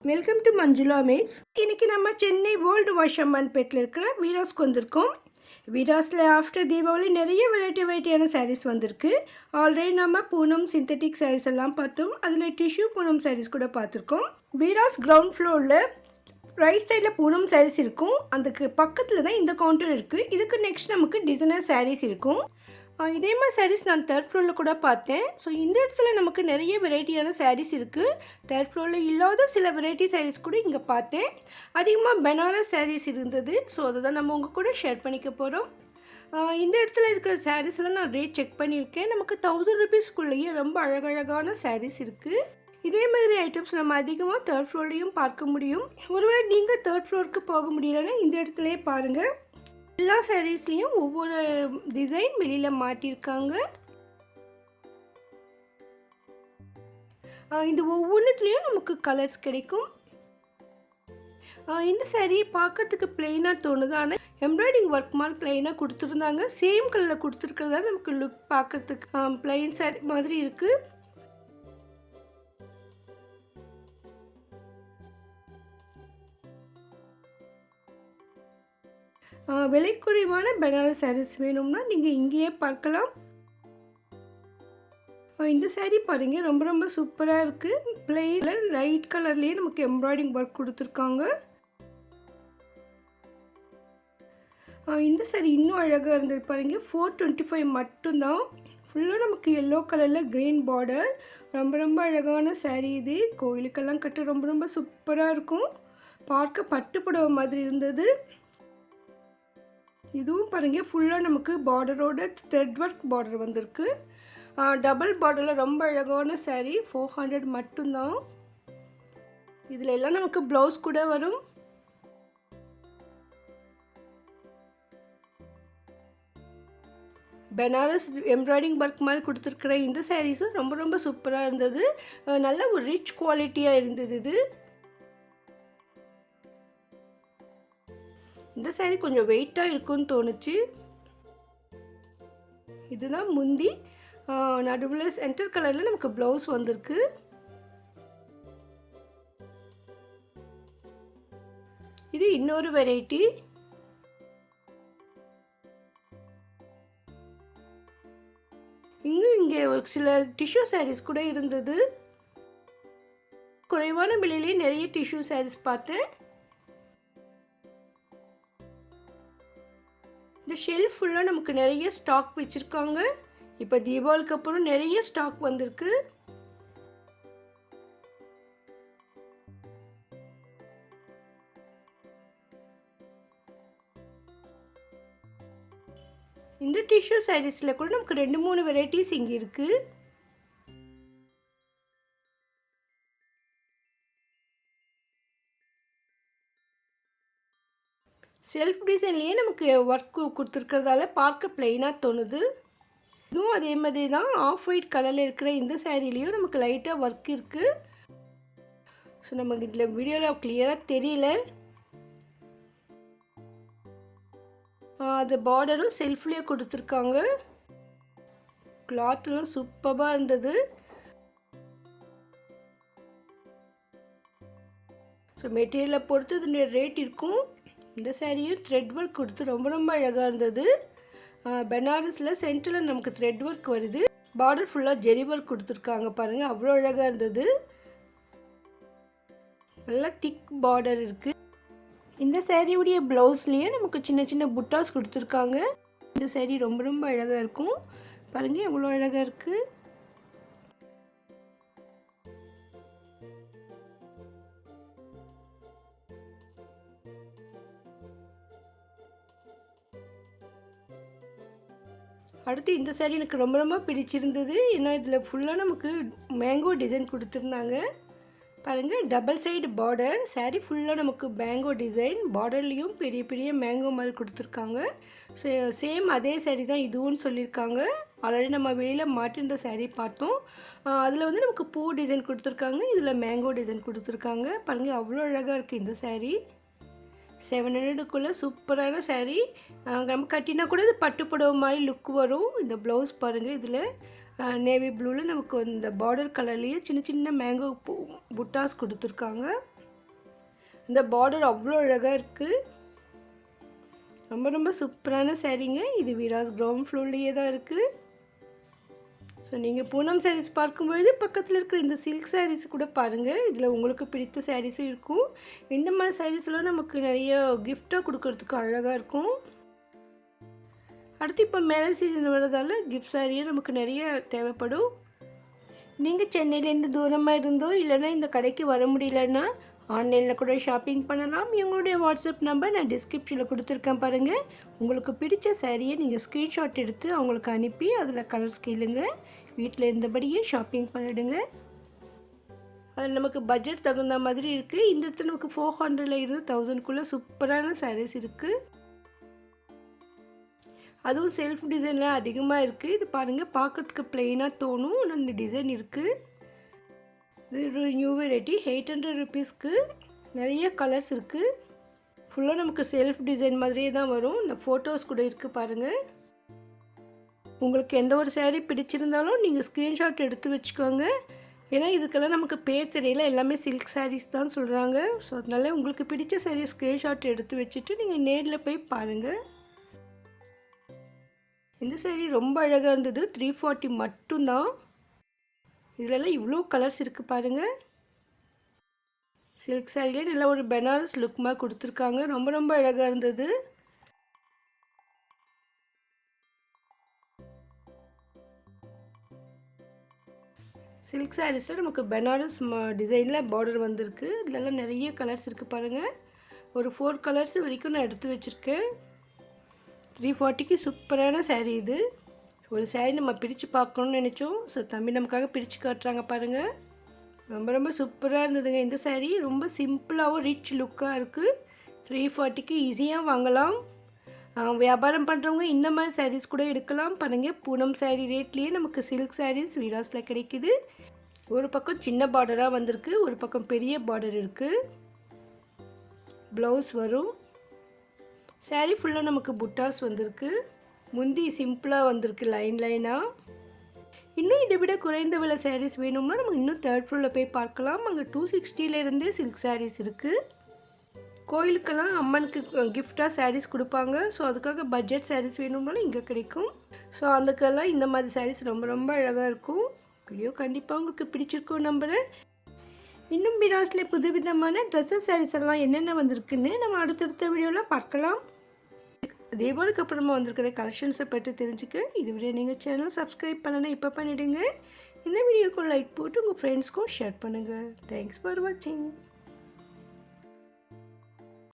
Welcome to Manjula maths. இன்றைக்கி நம்ம Chennai old வாஷம்மன்பேட்டில் இருக்கிற வீராஸ்க்கு வந்திருக்கோம். வீராஸில் ஆஃப்டர் தீபாவளி நிறைய வெரைட்டியான சாரீஸ் வந்திருக்கு. ஆல்ரெடி நம்ம பூனம் சிந்தட்டிக் சாரீஸ் எல்லாம் பார்த்தோம். அதில் டிஷ்யூ பூனம் சாரீஸ் கூட பார்த்துருக்கோம். வீராஸ் கிரவுண்ட் ஃப்ளோரில் ரைட் சைடில் பூனம் சாரீஸ் இருக்கும். அதுக்கு பக்கத்தில் தான் இந்த கவுண்டர் இருக்குது. இதுக்கு நெக்ஸ்ட் நமக்கு டிசைனர் சாரீஸ் இருக்கும். இதே மாதிரி சாரீஸ் நான் தேர்ட் ஃப்ளோரில் கூட பார்த்தேன். ஸோ இந்த இடத்துல நமக்கு நிறைய வெரைட்டியான சாரீஸ் இருக்குது. தேர்ட் ஃப்ளோரில் இல்லாத சில வெரைட்டி சாரீஸ் கூட இங்கே பார்த்தேன். அதிகமாக பனாரஸ் சாரீஸ் இருந்தது. ஸோ அதை தான் நம்ம உங்கள் கூட ஷேர் பண்ணிக்க போகிறோம். இந்த இடத்துல இருக்கிற சாரீஸ்லாம் நான் ரேட் செக் பண்ணியிருக்கேன். நமக்கு 1000 rupeesக்குள்ளேயே ரொம்ப அழகழகான சாரீஸ் இருக்குது. இதே மாதிரி ஐட்டம்ஸ் நம்ம அதிகமாக தேர்ட் ஃப்ளோர்லேயும் பார்க்க முடியும். ஒருவேளை நீங்கள் தேர்ட் ஃப்ளோருக்கு போக முடியலன்னா இந்த இடத்துலையே பாருங்கள். எல்லா சாரீஸ்லேயும் ஒவ்வொரு டிசைன் வெளியில் மாட்டியிருக்காங்க. இந்த ஒவ்வொன்றுத்துலேயும் நமக்கு கலர்ஸ் கிடைக்கும். இந்த சாரீ பார்க்கறதுக்கு பிளெயினாக தோணுது, ஆனால் எம்ப்ராய்டிங் ஒர்க் மாதிரி பிளெயினாக கொடுத்துருந்தாங்க. சேம் கலரில் கொடுத்துருக்கிறதா நமக்கு லுக் பார்க்கறதுக்கு பிளெயின் சாரீ மாதிரி இருக்குது. விலை குறைவான பனாரஸ் சாரீஸ் வேணும்னா நீங்கள் இங்கேயே பார்க்கலாம். இந்த சாரீ பாருங்கள், ரொம்ப ரொம்ப சூப்பராக இருக்குது. பிளெயின் லைட் கலர்லேயே நமக்கு எம்ப்ராய்டிங் ஒர்க் கொடுத்துருக்காங்க. இந்த சாரீ இன்னும் அழகாக இருந்தது பாருங்கள். 425 மட்டும்தான். ஃபுல்லாக நமக்கு எல்லோ கலரில் க்ரீன் பார்டர். ரொம்ப ரொம்ப அழகான சாரீ இது. கோயிலுக்கெல்லாம் கட்ட ரொம்ப ரொம்ப சூப்பராக இருக்கும். பார்க்க பட்டு புடவை மாதிரி இருந்தது. இதுவும் பாருங்கள், ஃபுல்லாக நமக்கு பார்டரோட த்ரெட் ஒர்க் பார்டர் வந்திருக்கு. டபுள் பார்டரில் ரொம்ப அழகான சாரீ. 400 மட்டும்தான். இதில் எல்லாம் நமக்கு ப்ளவுஸ் கூட வரும். பனாரஸ் எம்ப்ராய்டிங் ஒர்க் மாதிரி கொடுத்துருக்குற இந்த சாரீஸும் ரொம்ப ரொம்ப சூப்பராக இருந்தது. நல்ல ஒரு ரிச் குவாலிட்டியாக இருந்தது இது. இந்த சாரீ கொஞ்சம் வெயிட்டாக இருக்குன்னு தோணுச்சு. இதுதான் முந்தி. நடுவில் சென்டர் கலரில் நமக்கு ப்ளவுஸ் வந்திருக்கு. இது இன்னொரு வெரைட்டி. இங்கே சில டிஷ்யூ சாரீஸ் கூட இருந்தது. குறைவான விலையிலே நிறைய டிஷ்யூ சாரீஸ் பார்த்தேன். இந்த ஷெல்ஃப் ஃபுல்லாக நமக்கு நிறைய ஸ்டாக் வச்சுருக்காங்க. இப்போ தீபாவளிக்கு அப்புறம் நிறைய ஸ்டாக் வந்திருக்கு. இந்த டிஷ்யூ சாரீஸில் கூட நமக்கு 2-3 வெரைட்டிஸ் இங்கே இருக்குது. செல்ஃப் டிசைன்லேயே நமக்கு ஒர்க் கொடுத்துருக்கிறதால பார்க்க பிளெயினாக தோணுது. இதுவும் அதே மாதிரி தான். ஆஃப் ஒயிட் கலரில் இருக்கிற இந்த சாரீலேயும் நமக்கு லைட்டாக ஒர்க் இருக்குது. ஸோ நமக்கு இதில் வீடியோவில் கிளியராக தெரியல. அது பார்டரும் செல்ஃப்லேயே கொடுத்துருக்காங்க. கிளாத்லாம் சூப்பராக இருந்தது. ஸோ மெட்டீரியலை பொறுத்து இதனுடைய ரேட் இருக்கும். இந்த சாரியும் த்ரெட் ஒர்க் கொடுத்து ரொம்ப ரொம்ப அழகாக இருந்தது. பனாரஸில் சென்டரில் நமக்கு த்ரெட் ஒர்க் வருது. பார்டர் ஃபுல்லாக ஜெரி ஒர்க் கொடுத்துருக்காங்க பாருங்கள், அவ்வளோ அழகாக இருந்தது. நல்லா திக் பார்டர் இருக்குது. இந்த சாரியுடைய ப்ளவுஸ்லேயே நமக்கு சின்ன சின்ன புட்டாஸ் கொடுத்துருக்காங்க. இந்த சாரி ரொம்ப ரொம்ப அழகாக இருக்கும். பாருங்கள் எவ்வளோ அழகாக இருக்குது. அடுத்து இந்த சாரீ எனக்கு ரொம்ப ரொம்ப பிடிச்சிருந்தது. ஏன்னா இதில் ஃபுல்லாக நமக்கு மேங்கோ டிசைன் கொடுத்துருந்தாங்க. பாருங்கள், டபுள் சைடு பார்டர். சாரீ ஃபுல்லாக நமக்கு மேங்கோ டிசைன். பார்டர்லேயும் பெரிய பெரிய மேங்கோ மாதிரி கொடுத்துருக்காங்க. சேம் அதே சாரீ தான் இதுவும் சொல்லியிருக்காங்க. ஆல்ரெடி நம்ம வெளியில் மாட்டிருந்த சாரீ பார்த்தோம். அதில் வந்து நமக்கு பூ டிசைன் கொடுத்துருக்காங்க. இதில் மேங்கோ டிசைன் கொடுத்துருக்காங்க. பாருங்கள் அவ்வளோ அழகாக இருக்குது இந்த சாரீ. 700க்குள்ளே சூப்பரான சாரீ. நம்ம கட்டினா கூட இது பட்டு புடவை மாதிரி லுக் வரும். இந்த ப்ளவுஸ் பாருங்கள், இதில் நேவி ப்ளூவில் நமக்கு இந்த பார்டர் கலர்லேயே சின்ன சின்ன மேங்கோ புட்டாஸ் கொடுத்துருக்காங்க. இந்த பார்டர் அவ்வளோ அழகாக இருக்குது. ரொம்ப ரொம்ப சூப்பரான சாரீங்க. இது வீராஸ் கிரவுண்ட் ஃப்ளோர்லேயே தான் இருக்குது. ஸோ நீங்கள் பூனம் சாரீஸ் பார்க்கும்பொழுது பக்கத்தில் இருக்கிற இந்த சில்க் சாரீஸ் கூட பாருங்கள். இதில் உங்களுக்கு பிடித்த சாரீஸும் இருக்கும். இந்த மாதிரி சாரீஸ்லாம் நமக்கு நிறைய கிஃப்டாக கொடுக்கறதுக்கு அழகாக இருக்கும். அடுத்து இப்போ மேலே சீசன் வர்றதால கிஃப்ட் சாரியே நமக்கு நிறைய தேவைப்படும். நீங்கள் சென்னையிலேருந்து தூரமாக இருந்தோ இல்லைன்னா இந்த கடைக்கு வர முடியலன்னா ஆன்லைனில் கூட ஷாப்பிங் பண்ணலாம். இவங்களுடைய வாட்ஸ்அப் நம்பர் நான் டிஸ்கிரிப்ஷனில் கொடுத்துருக்கேன் பாருங்கள். உங்களுக்கு பிடிச்ச சாரியை நீங்கள் ஸ்க்ரீன்ஷாட் எடுத்து அவங்களுக்கு அனுப்பி அதில் கலர்ஸ் கேளுங்க. வீட்டில் இருந்தபடியே ஷாப்பிங் பண்ணிவிடுங்க. அதில் நமக்கு பட்ஜெட் தகுந்த மாதிரி இருக்குது. இந்த இடத்துல நமக்கு 400 இருந்து 1000க்குள்ளே சூப்பரான சாரீஸ் இருக்குது. அதுவும் செல்ஃப் டிசைனில் அதிகமாக இருக்குது. இது பாருங்கள், பார்க்குறதுக்கு ப்ளெயினாக தோணும். இந்த டிசைன் இருக்குது. இது ஒரு நியூ வெரைட்டி. 800 ருபீஸ்க்கு நிறைய கலர்ஸ் இருக்குது. ஃபுல்லாக நமக்கு செல்ஃப் டிசைன் மாதிரியே தான் வரும். இந்த ஃபோட்டோஸ் கூட இருக்குது பாருங்கள். உங்களுக்கு எந்த ஒரு சாரீ பிடிச்சிருந்தாலும் நீங்கள் ஸ்க்ரீன்ஷாட் எடுத்து வச்சுக்கோங்க. ஏன்னா இதுக்கெல்லாம் நமக்கு பேர் தெரியல, எல்லாமே சில்க் சாரீஸ் தான் சொல்கிறாங்க. ஸோ அதனால் உங்களுக்கு பிடிச்ச சாரீ ஸ்க்ரீன்ஷாட் எடுத்து வச்சுட்டு நீங்கள் நேரில் போய் பாருங்கள். இந்த சாரீ ரொம்ப அழகாக இருந்தது. 340 மட்டும்தான். இதிலெல்லாம் இவ்வளோ கலர்ஸ் இருக்குது பாருங்கள். சில்க் சாரிலே நல்ல ஒரு பெனாரஸ் லுக்மாக கொடுத்துருக்காங்க. ரொம்ப ரொம்ப அழகாக இருந்தது. சில்க் சாரீஸில் நமக்கு பெனாரஸ் டிசைனில் பார்டர் வந்திருக்கு. இதிலெல்லாம் நிறைய கலர்ஸ் இருக்குது பாருங்கள். ஒரு 4 கலர்ஸ் வரைக்கும் நான் எடுத்து வச்சுருக்கேன். 340க்கு சூப்பரான சாரீ இது. ஒரு சாரீ நம்ம பிரித்து பார்க்கணுன்னு நினச்சோம். ஸோ தம்பி நமக்காக பிரித்து காட்டுறாங்க பாருங்கள். ரொம்ப ரொம்ப சூப்பராக இருந்ததுங்க. இந்த சாரீ ரொம்ப சிம்பிளாகவும் ரிச் லுக்காக இருக்குது. 340க்கு ஈஸியாக வாங்கலாம். வியாபாரம் பண்ணுறவங்க இந்த மாதிரி சாரீஸ் கூட எடுக்கலாம். பாருங்கள், பூனம் சாரீ ரேட்லேயே நமக்கு சில்க் சாரீஸ் வீராஸில் கிடைக்குது. ஒரு பக்கம் சின்ன பார்டராக வந்திருக்கு, ஒரு பக்கம் பெரிய பார்டர் இருக்குது. ப்ளவுஸ் வரும். சாரீ ஃபுல்லாக நமக்கு புட்டாஸ் வந்திருக்கு. முந்தி சிம்பிளாக வந்திருக்கு, லைனாக. இன்னும் இதை விட குறைந்த விலை சாரீஸ் வேணும்னா நம்ம இன்னும் 3rd ஃப்ளோரில் போய் பார்க்கலாம். அங்கே 260லேருந்தே சில்க் சாரீஸ் இருக்குது. கோயிலுக்கெல்லாம் அம்மனுக்கு கிஃப்டாக சாரீஸ் கொடுப்பாங்க. ஸோ அதுக்காக பட்ஜெட் சாரீஸ் வேணும்னாலும் இங்கே கிடைக்கும். ஸோ அதுக்கெல்லாம் இந்த மாதிரி சாரீஸ் ரொம்ப ரொம்ப அழகாக இருக்கும். வீடியோ கண்டிப்பாக உங்களுக்கு பிடிச்சிருக்கும் நம்புகிறேன். இன்னும் வீராஸில் புதுவிதமான ட்ரெஸ்ஸஸ் சாரீஸ் எல்லாம் என்னென்ன வந்திருக்குன்னு நம்ம அடுத்தடுத்த வீடியோவில் பார்க்கலாம். தீபாவளிக்கு அப்புறமா வந்திருக்கிற கலெக்ஷன்ஸை பற்றி தெரிஞ்சுக்க இதுவரை நீங்கள் சேனல் சப்ஸ்கிரைப் பண்ணனா இப்போ பண்ணிவிடுங்க. இந்த வீடியோக்கு லைக் போட்டு உங்கள் ஃப்ரெண்ட்ஸ்க்கும் ஷேர் பண்ணுங்கள். தேங்க்ஸ் ஃபார் வாட்சிங்.